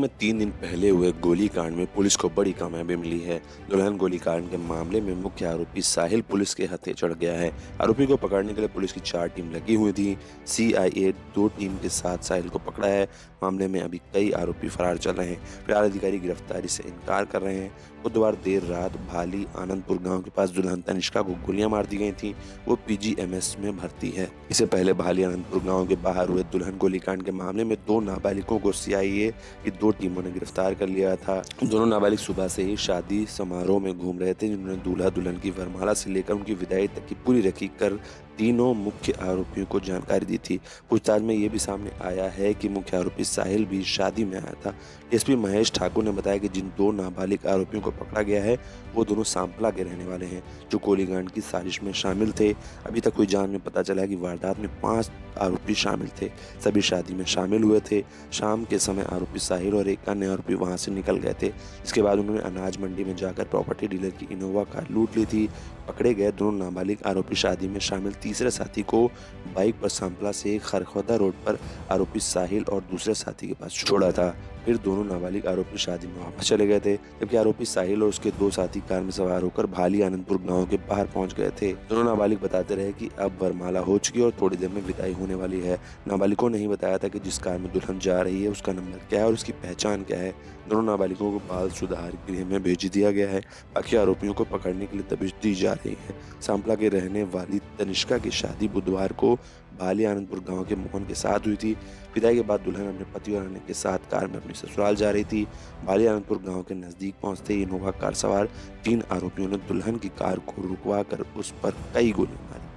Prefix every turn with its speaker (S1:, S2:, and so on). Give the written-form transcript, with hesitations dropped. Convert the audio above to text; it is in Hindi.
S1: में 3 दिन पहले हुए गोलीकांड में पुलिस को बड़ी कामयाबी मिली है। दुल्हन गोलीकांड के मामले में मुख्य आरोपी साहिल पुलिस के हत्थे चढ़ गया है। आरोपी को पकड़ने के लिए पुलिस की 4 टीम लगी हुई थी। सीआईए 2 टीम के साथ साहिल को पकड़ा है। मामले में अभी कई आरोपी फरार चल रहे हैं। फिलहाल अधिकारी गिरफ्तारी से इनकार कर रहे हैं। बुधवार देर रात भाली आनंदपुर गांव के पास दुल्हन तनिष्का को गोलियां मार दी गई थी। वो पीजीएमएस में भर्ती है। इससे पहले भाली आनंदपुर गांव के बाहर हुए दुल्हन गोलीकांड के मामले में 2 नाबालिगों को सीआईए की 2 टीमों ने गिरफ्तार कर लिया था। दोनों नाबालिग सुबह से ही शादी समारोह में घूम रहे थे, जिन्होंने दूल्हा दुल्हन की वरमाला से लेकर उनकी विदाई तक की पूरी रेकी कर तीनों मुख्य आरोपियों को जानकारी दी थी। पूछताछ में ये भी सामने आया है कि मुख्य आरोपी साहिल भी शादी में आया था। एसपी महेश ठाकुर ने बताया कि जिन 2 नाबालिग आरोपियों को पकड़ा गया है वो दोनों सांपला के रहने वाले हैं, जो गोलीकांड की साजिश में शामिल थे। अभी तक हुई जांच में पता चला है कि वारदात में 5 आरोपी शामिल थे। सभी शादी में शामिल हुए थे। शाम के समय आरोपी साहिल और एक अन्य आरोपी वहां से निकल गए थे। इसके बाद उन्होंने अनाज मंडी में जाकर प्रॉपर्टी डीलर की इनोवा कार लूट ली थी। पकड़े गए दोनों नाबालिग आरोपी शादी में शामिल तीसरे साथी को बाइक पर सांपला से खरखोदा रोड पर आरोपी साहिल और दूसरे साथी के पास छोड़ा था। फिर दोनों नाबालिग आरोपी शादी में वापस चले गए थे, जबकि आरोपी साहिल और उसके 2 साथी कार में सवार होकर भाली आनंदपुर गांव के बाहर पहुंच गए थे। दोनों नाबालिग बताते रहे कि अब वरमाला हो चुकी है और थोड़ी देर में विदाई होने वाली है। नाबालिगों ने नहीं बताया था कि जिस कार में दुल्हन जा रही है उसका नंबर क्या है और उसकी पहचान क्या है। दोनों नाबालिगों को बाल सुधार गृह में भेज दिया गया है। बाकी आरोपियों को पकड़ने के लिए तजवीज दी जा रही है। सांपला के रहने वाली तनिष्का की शादी बुधवार को भाली आनंदपुर गांव के मोहन के साथ हुई थी। विदाई के बाद दुल्हन अपने पति और अन्य के साथ कार में अपने ससुराल जा रही थी। भाली आनंदपुर गांव के नजदीक पहुंचते ही इनोवा कार सवार 3 आरोपियों ने दुल्हन की कार को रुकवा कर उस पर कई गोली मारी।